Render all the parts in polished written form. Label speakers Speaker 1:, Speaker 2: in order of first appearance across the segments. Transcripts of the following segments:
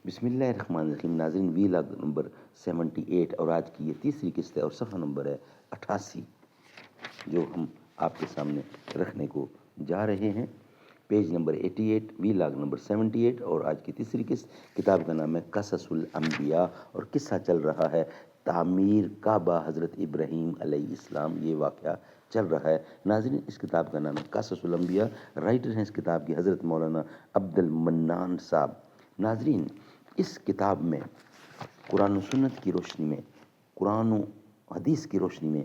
Speaker 1: بسم اللہ الرحمن الرحیم. ناظرین، ویلاگ نمبر 78 اور آج کی یہ تیسری قسط ہے اور صفحہ نمبر ہے 88 جو ہم آپ کے سامنے رکھنے کو جا رہے ہیں. پیج نمبر 88، ویلاگ نمبر 78 اور آج کی تیسری قسط. کتاب کا نام ہے قصص الانبیاء اور قصہ چل رہا ہے تعمیر کعبہ حضرت ابراہیم علیہ السلام. یہ واقعہ چل رہا ہے. ناظرین، اس کتاب کا نام ہے قصص الانبیاء. رائٹر ہیں اس کتاب کی حضرت مولانا عبد المنان صاحب. ناظرین، اس کتاب میں قرآن و سنت کی روشنی میں، قرآن و حدیث کی روشنی میں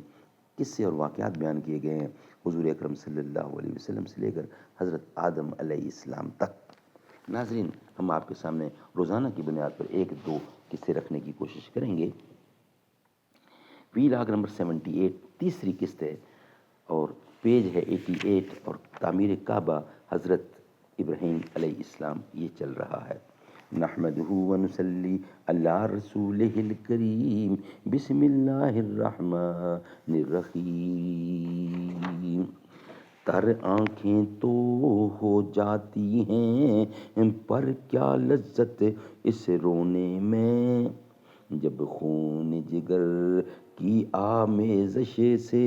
Speaker 1: قصے اور واقعات بیان کیے گئے ہیں حضور اکرم صلی اللہ علیہ وسلم سے لے کر حضرت آدم علیہ السلام تک. ناظرین، ہم آپ کے سامنے روزانہ کی بنیاد پر ایک دو قصے رکھنے کی کوشش کریں گے. ویلاگ نمبر 78 تیسری قسط ہے اور پیج ہے 88 اور تعمیر کعبہ حضرت ابراہیم علیہ السلام یہ چل رہا ہے. نحمدہ ونصلی علی رسولہ الکریم بسم اللہ الرحمن الرحیم. تر آنکھیں تو ہو جاتی ہیں پر کیا لذت اس رونے میں، جب خون جگر کی آمیزش سے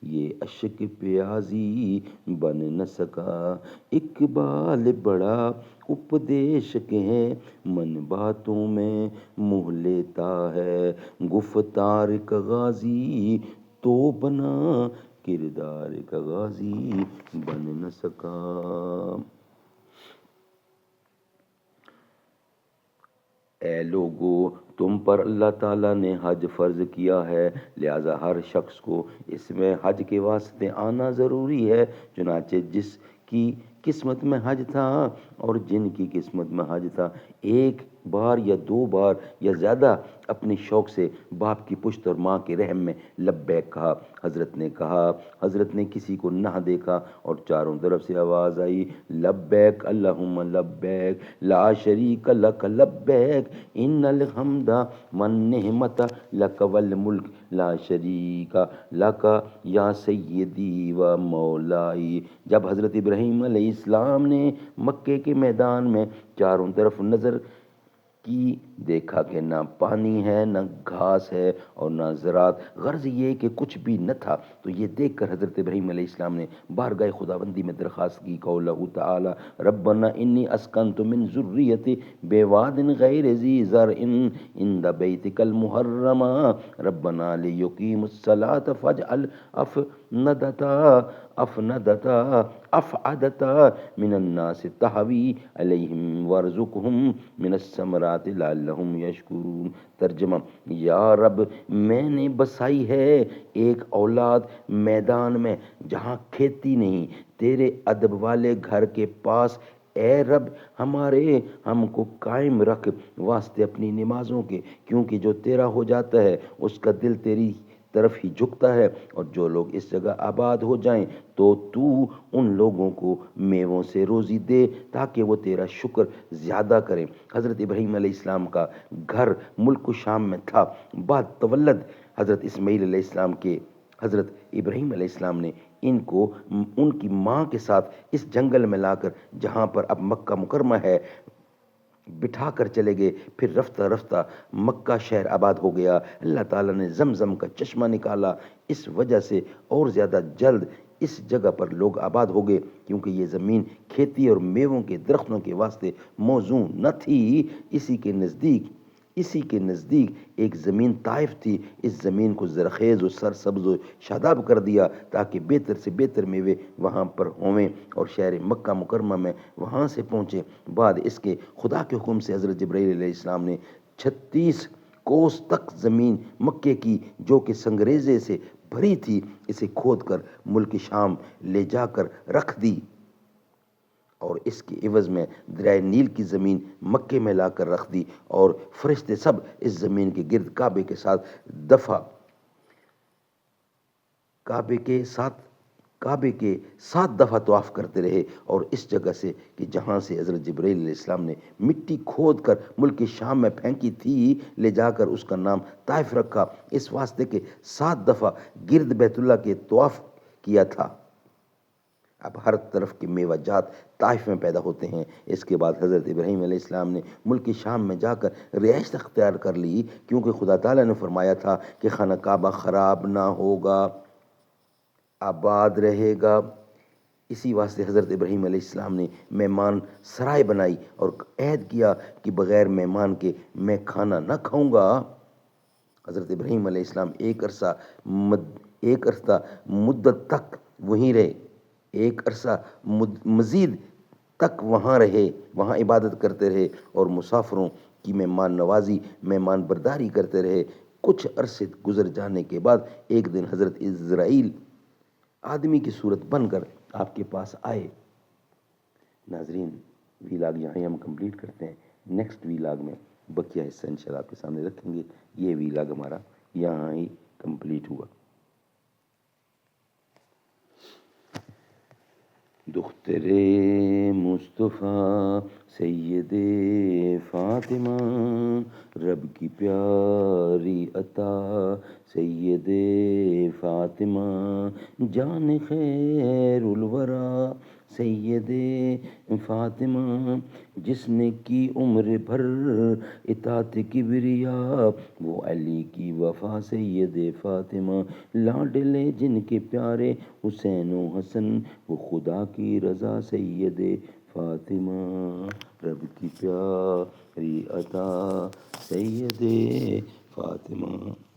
Speaker 1: یہ اشک پیازی بن نہ سکا. اقبال بڑا اپدیشک ہے، من باتوں میں منہ لیتا ہے، گفتار کا غازی تو بنا کردار کا غازی بن نہ سکا. اے لوگو، تم پر اللہ تعالیٰ نے حج فرض کیا ہے، لہذا ہر شخص کو اس میں حج کے واسطے آنا ضروری ہے. چنانچہ جس کی قسمت میں حج تھا اور جن کی قسمت میں حج تھا، ایک بار یا دو بار یا زیادہ اپنی شوق سے باپ کی پشت اور ماں کے رحم میں لبیک کہا. حضرت نے کسی کو نہ دیکھا اور چاروں طرف سے آواز آئی، لبیک اللہم لبیک لا شریک لک لبیک ان الحمد والنعمت لک والملک لا شریک لک یا سیدی و مولائی. جب حضرت ابراہیم علیہ السلام نے مکے کے میدان میں چاروں طرف نظر کی، دیکھا کہ نہ پانی ہے، نہ گھاس ہے اور نہ زراعت، غرض یہ کہ کچھ بھی نہ تھا. تو یہ دیکھ کر حضرت ابراہیم علیہ السلام نے بارگاہ خداوندی میں درخواست کی. قولہ تعالی ربنا انی اسکنت من ذریتی بواد غیر ذی زرع عند بیتک المحرم ربنا لیقیموا الصلاة فاجعل افئدة من الناس تہوی علیہم وارزقہم من الثمرات لعلہم یشکرون. ترجمہ: یا رب، میں نے بسائی ہے ایک اولاد میدان میں جہاں کھیتی نہیں، تیرے ادب والے گھر کے پاس. اے رب، ہم کو قائم رکھ واسطے اپنی نمازوں کے، کیونکہ جو تیرا ہو جاتا ہے اس کا دل تیری طرف ہی جھکتا ہے، اور جو لوگ اس جگہ آباد ہو جائیں تو ان لوگوں کو میووں سے روزی دے تاکہ وہ تیرا شکر زیادہ کریں. حضرت ابراہیم علیہ السلام کا گھر ملک شام میں تھا. بعد تولد حضرت اسماعیل علیہ السلام کے حضرت ابراہیم علیہ السلام نے ان کو ان کی ماں کے ساتھ اس جنگل میں لا کر، جہاں پر اب مکہ مکرمہ ہے، بٹھا کر چلے گئے. پھر رفتہ رفتہ مکہ شہر آباد ہو گیا. اللہ تعالیٰ نے زمزم کا چشمہ نکالا، اس وجہ سے اور زیادہ جلد اس جگہ پر لوگ آباد ہو گئے، کیونکہ یہ زمین کھیتی اور میووں کے درختوں کے واسطے موزوں نہ تھی. اسی کے نزدیک ایک زمین طائف تھی. اس زمین کو زرخیز و سرسبز و شاداب کر دیا تاکہ بہتر سے بہتر میوے وہاں پر ہوئیں اور شہر مکہ مکرمہ میں وہاں سے پہنچے. بعد اس کے خدا کے حکم سے حضرت جبرائیل علیہ السلام نے 36 کوس تک زمین مکے کی، جو کہ سنگریزے سے بھری تھی، اسے کھود کر ملک شام لے جا کر رکھ دی، اور اس کے عوض میں دریائے نیل کی زمین مکے میں لا کر رکھ دی. اور فرشتے سب اس زمین کے گرد کعبے کے سات دفعہ طواف کرتے رہے. اور اس جگہ سے کہ جہاں سے حضرت جبرائیل علیہ السلام نے مٹی کھود کر ملک شام میں پھینکی تھی، لے جا کر اس کا نام طائف رکھا، اس واسطے کہ 7 دفعہ گرد بیت اللہ کے طواف کیا تھا. اب ہر طرف کے میوہ جات طائف میں پیدا ہوتے ہیں۔ اس کے بعد حضرت ابراہیم علیہ السلام نے ملک شام میں جا کر رہائش اختیار کر لی، کیونکہ خدا تعالیٰ نے فرمایا تھا کہ خانہ کعبہ خراب نہ ہوگا، آباد رہے گا۔ اسی واسطے حضرت ابراہیم علیہ السلام نے مہمان سرائے بنائی اور عہد کیا کہ بغیر مہمان کے میں کھانا نہ کھاؤں گا۔ حضرت ابراہیم علیہ السلام ایک عرصہ مدت تک وہیں رہے، ایک عرصہ مزید تک وہاں رہے، وہاں عبادت کرتے رہے اور مسافروں کی مہمان نوازی، مہمان برداری کرتے رہے۔ کچھ عرصے گزر جانے کے بعد ایک دن حضرت اسرائیل آدمی کی صورت بن کر آپ کے پاس آئے۔ ناظرین، ویلاگ یہاں ہی ہم کمپلیٹ کرتے ہیں۔ نیکسٹ ویلاگ میں بقیہ حصہ انشاءاللہ آپ کے سامنے رکھیں گے۔ یہ ویلاگ ہمارا یہاں ہی کمپلیٹ ہوا۔ دختر مصطفیٰ سید فاطمہ، رب کی پیاری عطا سید فاطمہ، جان خیر الورا سید فاطمہ، جس نے کی عمر بھر اطاعت کبریا، وہ علی کی وفا سید فاطمہ، لاڈلے جن کے پیارے حسین و حسن، وہ خدا کی رضا سید فاطمہ، رب کی پیاری عطا سید فاطمہ۔